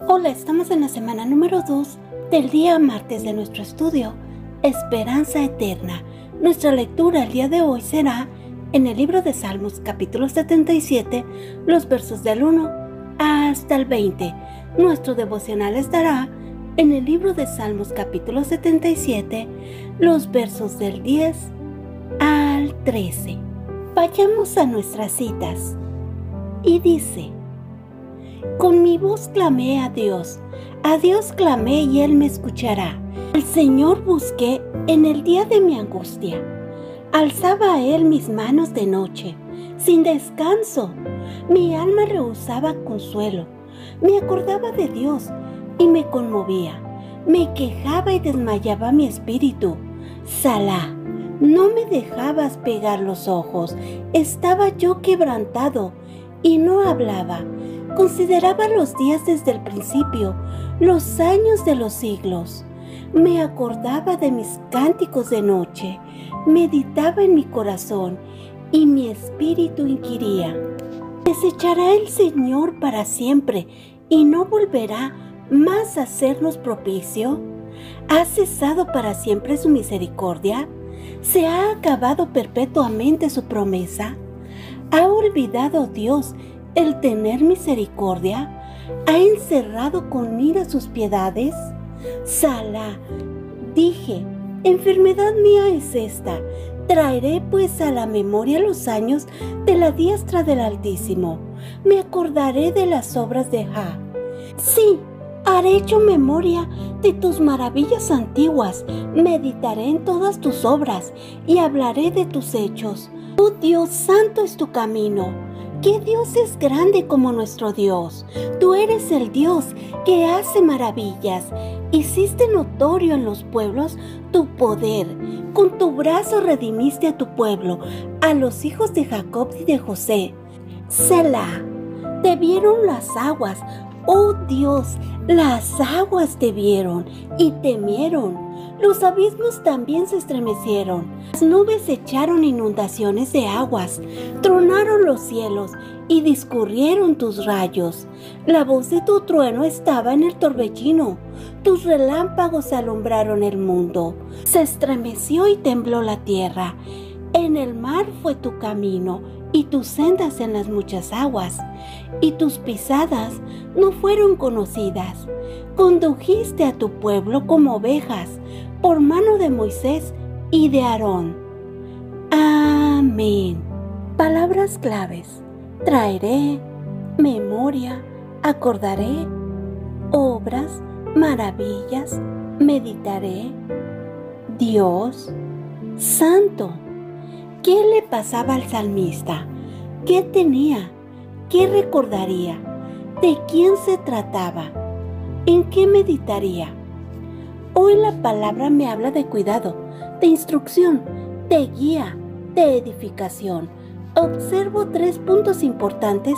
Hola, estamos en la semana número 2 del día martes de nuestro estudio, Esperanza Eterna. Nuestra lectura el día de hoy será en el libro de Salmos, capítulo 77, los versos del 1 hasta el 20. Nuestro devocional estará en el libro de Salmos, capítulo 77, los versos del 10 al 13. Vayamos a nuestras citas. Y dice: con mi voz clamé a Dios clamé y Él me escuchará. Al Señor busqué en el día de mi angustia. Alzaba a Él mis manos de noche, sin descanso. Mi alma rehusaba consuelo. Me acordaba de Dios y me conmovía. Me quejaba y desmayaba mi espíritu. Salá, no me dejabas pegar los ojos. Estaba yo quebrantado y no hablaba. Consideraba los días desde el principio, los años de los siglos. Me acordaba de mis cánticos de noche, meditaba en mi corazón y mi espíritu inquiría: ¿desechará el Señor para siempre y no volverá más a hacernos propicio? ¿Ha cesado para siempre su misericordia? ¿Se ha acabado perpetuamente su promesa? ¿Ha olvidado Dios el tener misericordia? ¿Ha encerrado con ira sus piedades? Salá, dije, enfermedad mía es esta. Traeré pues a la memoria los años de la diestra del Altísimo. Me acordaré de las obras de Jah. Sí, haré yo memoria de tus maravillas antiguas. Meditaré en todas tus obras y hablaré de tus hechos. Oh Dios, santo es tu camino. ¿Qué Dios es grande como nuestro Dios? Tú eres el Dios que hace maravillas. Hiciste notorio en los pueblos tu poder. Con tu brazo redimiste a tu pueblo, a los hijos de Jacob y de José. Selah, te vieron las aguas. Oh Dios, las aguas te vieron y temieron. Los abismos también se estremecieron. Las nubes echaron inundaciones de aguas. Tronaron los cielos y discurrieron tus rayos. La voz de tu trueno estaba en el torbellino. Tus relámpagos alumbraron el mundo. Se estremeció y tembló la tierra. En el mar fue tu camino y tus sendas en las muchas aguas, y tus pisadas no fueron conocidas. Condujiste a tu pueblo como ovejas por mano de Moisés y de Aarón. Amén. Palabras claves: traeré, memoria, acordaré, obras, maravillas, meditaré, Dios, santo. ¿Qué le pasaba al salmista? ¿Qué tenía? ¿Qué recordaría? ¿De quién se trataba? ¿En qué meditaría? Hoy la palabra me habla de cuidado, de instrucción, de guía, de edificación. Observo 3 puntos importantes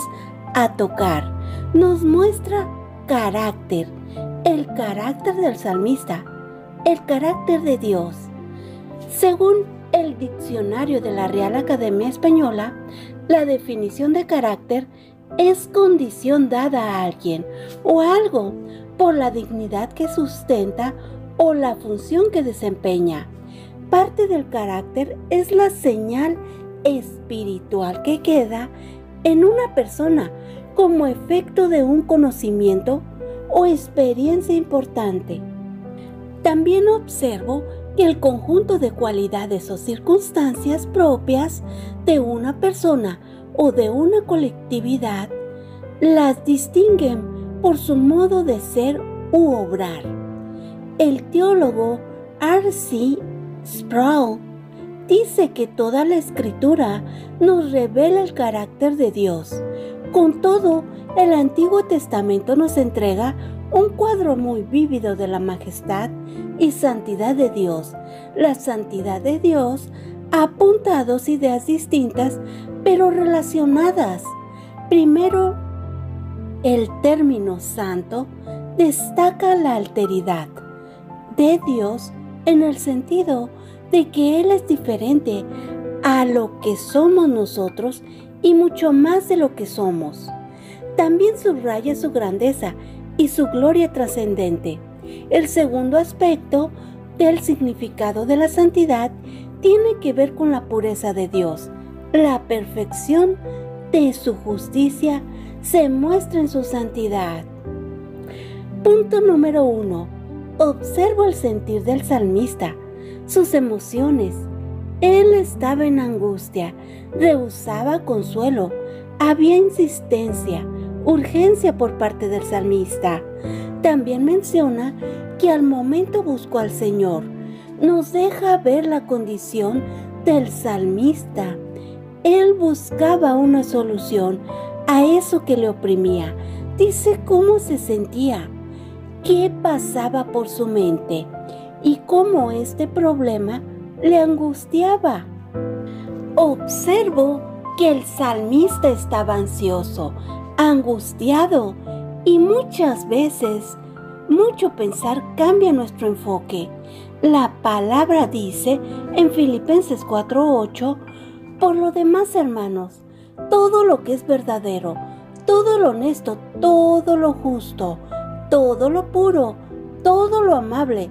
a tocar. Nos muestra carácter, el carácter del salmista, el carácter de Dios. Según el diccionario de la Real Academia Española, la definición de carácter es condición dada a alguien o a algo por la dignidad que sustenta o la función que desempeña. Parte del carácter es la señal espiritual que queda en una persona como efecto de un conocimiento o experiencia importante. También observo que el conjunto de cualidades o circunstancias propias de una persona o de una colectividad las distinguen por su modo de ser u obrar. El teólogo R.C. Sproul dice que toda la Escritura nos revela el carácter de Dios. Con todo, el Antiguo Testamento nos entrega un cuadro muy vívido de la majestad y santidad de Dios. La santidad de Dios apunta a 2 ideas distintas pero relacionadas. Primero, el término santo destaca la alteridad de Dios en el sentido de que Él es diferente a lo que somos nosotros y mucho más de lo que somos. También subraya su grandeza y su gloria trascendente. El segundo aspecto del significado de la santidad tiene que ver con la pureza de Dios. La perfección de su justicia se muestra en su santidad. Punto número 1. Observo el sentir del salmista, sus emociones. Él estaba en angustia, rehusaba consuelo, había insistencia, urgencia por parte del salmista. También menciona que al momento buscó al Señor. Nos deja ver la condición del salmista. Él buscaba una solución a eso que le oprimía. Dice cómo se sentía, qué pasaba por su mente y cómo este problema le angustiaba. Observo que el salmista estaba ansioso, angustiado, y muchas veces mucho pensar cambia nuestro enfoque. La palabra dice en Filipenses 4:8: por lo demás, hermanos, todo lo que es verdadero, todo lo honesto, todo lo justo, todo lo puro, todo lo amable,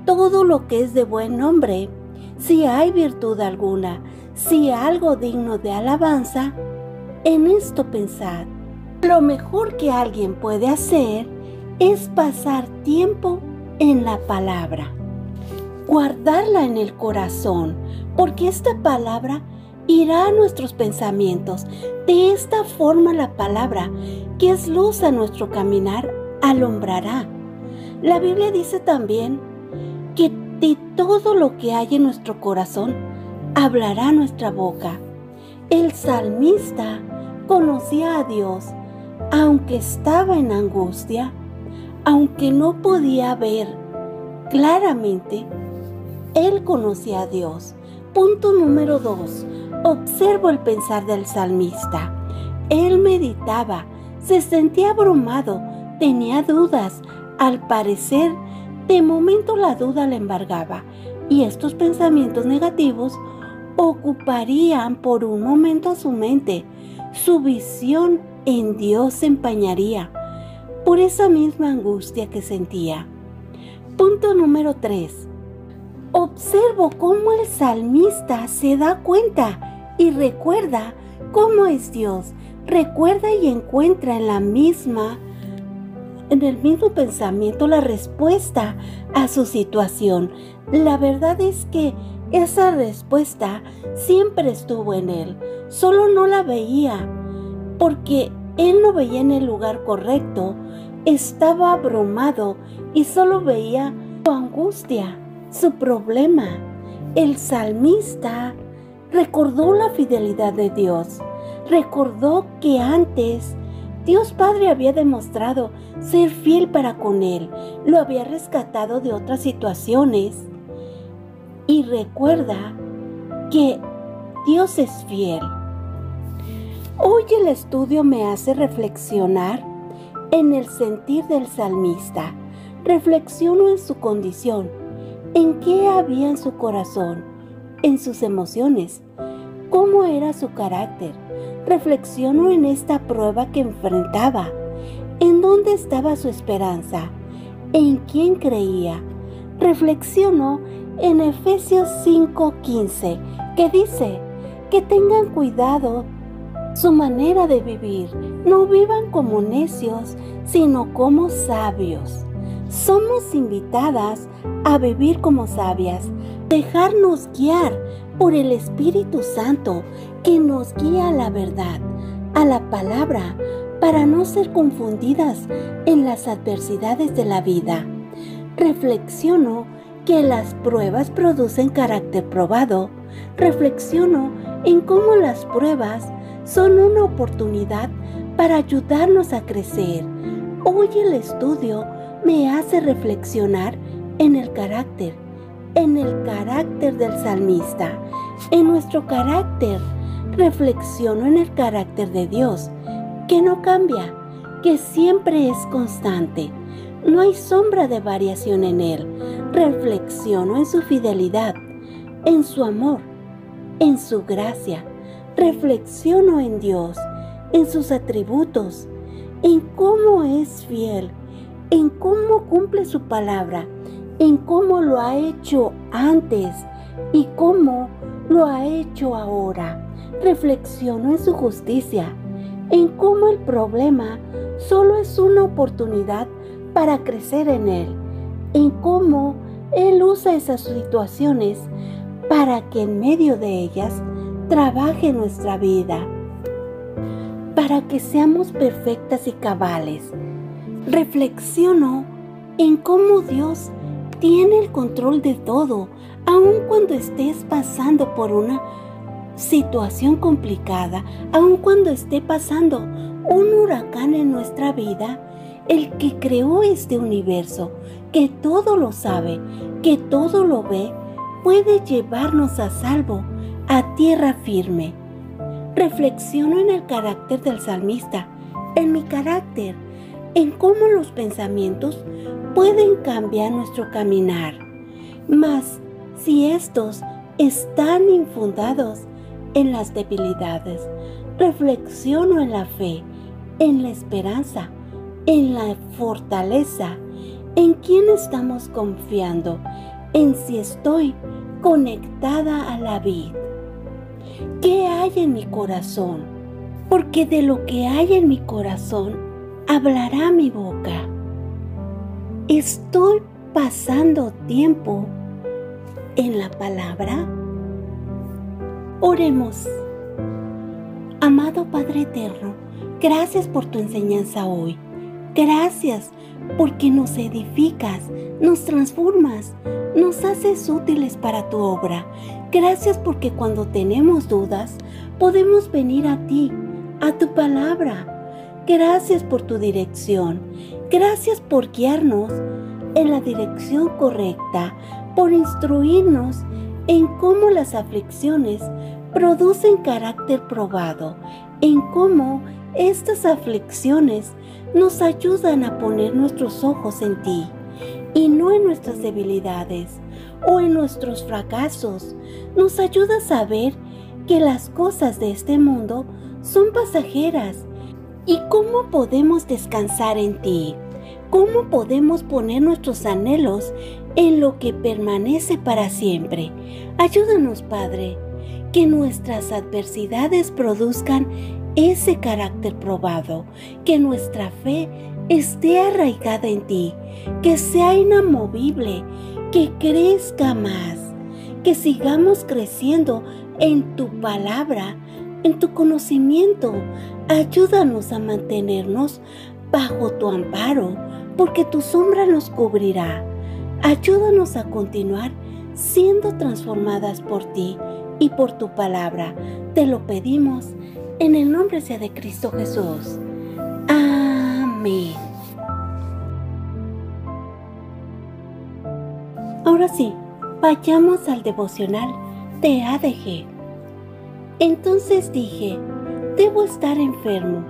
todo lo que es de buen nombre, si hay virtud alguna, si algo digno de alabanza, en esto pensad. Lo mejor que alguien puede hacer es pasar tiempo en la palabra, guardarla en el corazón, porque esta palabra irá a nuestros pensamientos. De esta forma la palabra, que es luz a nuestro caminar, alumbrará. La Biblia dice también que de todo lo que hay en nuestro corazón, hablará nuestra boca. El salmista conocía a Dios, aunque estaba en angustia, aunque no podía ver claramente, él conocía a Dios. Punto número 2. Observo el pensar del salmista. Él meditaba, se sentía abrumado, tenía dudas. Al parecer, de momento la duda le embargaba, y estos pensamientos negativos ocuparían por un momento su mente. Su visión en Dios se empañaría por esa misma angustia que sentía. Punto número 3. Observo cómo el salmista se da cuenta y recuerda cómo es Dios. Recuerda y encuentra en el mismo pensamiento la respuesta a su situación. La verdad es que esa respuesta siempre estuvo en él, solo no la veía porque él no veía en el lugar correcto. Estaba abrumado y solo veía su angustia, su problema. El salmista recordó la fidelidad de Dios, recordó que antes Dios Padre había demostrado ser fiel para con él, lo había rescatado de otras situaciones y recuerda que Dios es fiel. Hoy el estudio me hace reflexionar en el sentir del salmista. Reflexiono en su condición, en qué había en su corazón, en sus emociones, cómo era su carácter. Reflexiono en esta prueba que enfrentaba, en dónde estaba su esperanza, en quién creía. Reflexiono en Efesios 5:15, que dice que tengan cuidado su manera de vivir, no vivan como necios, sino como sabios. Somos invitadas a vivir como sabias, dejarnos guiar por el Espíritu Santo que nos guía a la verdad, a la palabra, para no ser confundidas en las adversidades de la vida. Reflexiono que las pruebas producen carácter probado. Reflexiono en cómo las pruebas son una oportunidad para ayudarnos a crecer. Hoy el estudio me hace reflexionar en el carácter del salmista, en nuestro carácter. Reflexiono en el carácter de Dios, que no cambia, que siempre es constante. No hay sombra de variación en él. Reflexiono en su fidelidad, en su amor, en su gracia. Reflexiono en Dios, en sus atributos, en cómo es fiel, en cómo cumple su palabra, en cómo lo ha hecho antes y cómo lo ha hecho ahora. Reflexiono en su justicia, en cómo el problema solo es una oportunidad para crecer en Él, en cómo Él usa esas situaciones para que en medio de ellas trabaje nuestra vida, para que seamos perfectas y cabales. Reflexiono en cómo Dios tiene el control de todo, aun cuando estés pasando por una situación complicada, aun cuando esté pasando un huracán en nuestra vida. El que creó este universo, que todo lo sabe, que todo lo ve, puede llevarnos a salvo, a tierra firme. Reflexiono en el carácter del salmista, en mi carácter, en cómo los pensamientos pueden cambiar nuestro caminar. Mas si estos están infundados en las debilidades, reflexiono en la fe, en la esperanza, en la fortaleza, en quién estamos confiando, en si estoy conectada a la vid. ¿Qué hay en mi corazón? Porque de lo que hay en mi corazón hablará mi boca. ¿Estoy pasando tiempo en la palabra? Oremos. Amado Padre Eterno, gracias por tu enseñanza hoy. Gracias porque nos edificas, nos transformas, nos haces útiles para tu obra. Gracias porque cuando tenemos dudas, podemos venir a ti, a tu palabra. Gracias por tu dirección. Gracias por guiarnos en la dirección correcta, por instruirnos en cómo las aflicciones producen carácter probado, en cómo estas aflicciones nos ayudan a poner nuestros ojos en ti y no en nuestras debilidades o en nuestros fracasos. Nos ayuda a saber que las cosas de este mundo son pasajeras y cómo podemos descansar en ti, cómo podemos poner nuestros anhelos en lo que permanece para siempre. Ayúdanos, Padre, que nuestras adversidades produzcan ese carácter probado, que nuestra fe esté arraigada en ti, que sea inamovible, que crezca más, que sigamos creciendo en tu palabra, en tu conocimiento. Ayúdanos a mantenernos bajo tu amparo, porque tu sombra nos cubrirá. Ayúdanos a continuar siendo transformadas por ti y por tu palabra. Te lo pedimos en el nombre sea de Cristo Jesús. Amén. Ahora sí, vayamos al devocional de ADG. Entonces dije, debo estar enfermo.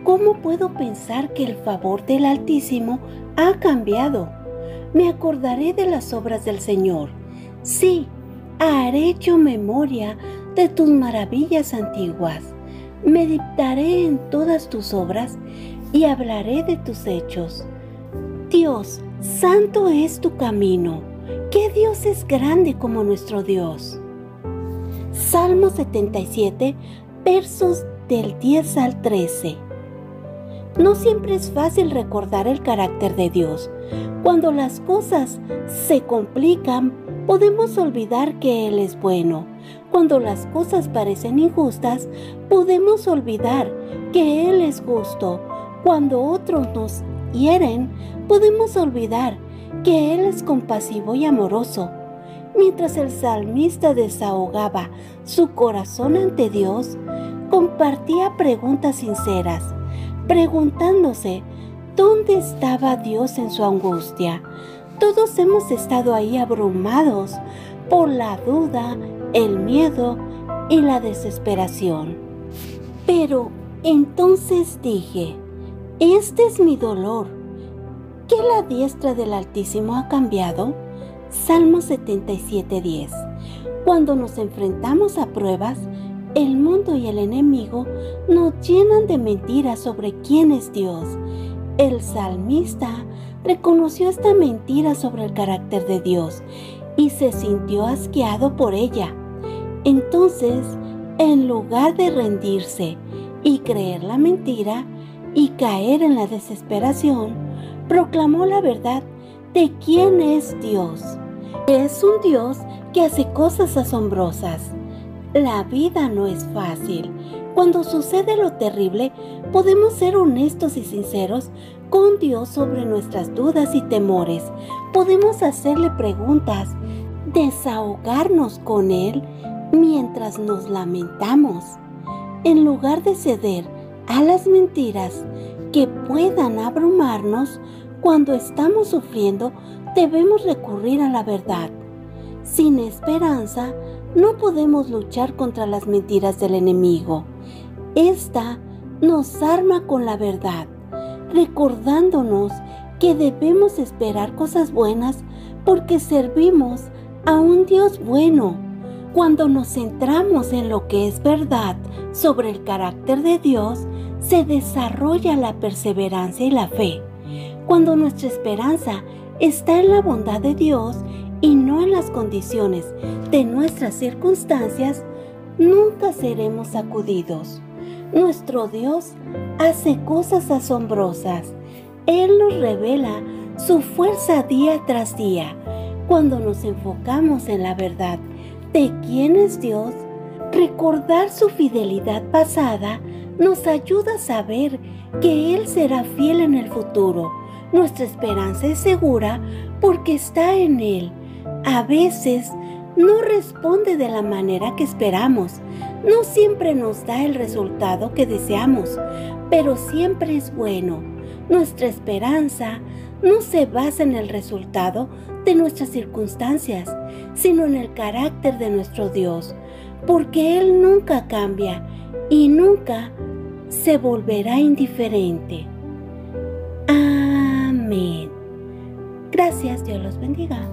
¿Cómo puedo pensar que el favor del Altísimo ha cambiado? Me acordaré de las obras del Señor. Sí, haré yo memoria de tus maravillas antiguas. Meditaré en todas tus obras y hablaré de tus hechos. Dios, santo es tu camino. ¿Qué Dios es grande como nuestro Dios? Salmo 77, versos del 10 al 13. No siempre es fácil recordar el carácter de Dios. Cuando las cosas se complican, podemos olvidar que Él es bueno. Cuando las cosas parecen injustas, podemos olvidar que Él es justo. Cuando otros nos hieren, podemos olvidar que Él es compasivo y amoroso. Mientras el salmista desahogaba su corazón ante Dios, compartía preguntas sinceras, preguntándose dónde estaba Dios en su angustia. Todos hemos estado ahí abrumados por la duda, el miedo y la desesperación. Pero entonces dije, este es mi dolor. ¿Qué la diestra del Altísimo ha cambiado? Salmo 77:10. Cuando nos enfrentamos a pruebas, el mundo y el enemigo nos llenan de mentiras sobre quién es Dios. El salmista reconoció esta mentira sobre el carácter de Dios y se sintió asqueado por ella. Entonces, en lugar de rendirse y creer la mentira y caer en la desesperación, proclamó la verdad de quién es Dios. Es un Dios que hace cosas asombrosas. La vida no es fácil. Cuando sucede lo terrible, podemos ser honestos y sinceros con Dios sobre nuestras dudas y temores. Podemos hacerle preguntas, desahogarnos con Él mientras nos lamentamos. En lugar de ceder a las mentiras que puedan abrumarnos cuando estamos sufriendo, debemos recurrir a la verdad. Sin esperanza, no podemos luchar contra las mentiras del enemigo. Esta nos arma con la verdad, recordándonos que debemos esperar cosas buenas porque servimos a un Dios bueno. Cuando nos centramos en lo que es verdad sobre el carácter de Dios, se desarrolla la perseverancia y la fe. Cuando nuestra esperanza está en la bondad de Dios y no en las condiciones de nuestras circunstancias, nunca seremos sacudidos. Nuestro Dios hace cosas asombrosas. Él nos revela su fuerza día tras día. Cuando nos enfocamos en la verdad de quién es Dios, recordar su fidelidad pasada nos ayuda a saber que Él será fiel en el futuro. Nuestra esperanza es segura porque está en Él. A veces no responde de la manera que esperamos. No siempre nos da el resultado que deseamos, pero siempre es bueno. Nuestra esperanza no se basa en el resultado de nuestras circunstancias, sino en el carácter de nuestro Dios, porque Él nunca cambia y nunca se volverá indiferente. Amén. Gracias, Dios los bendiga.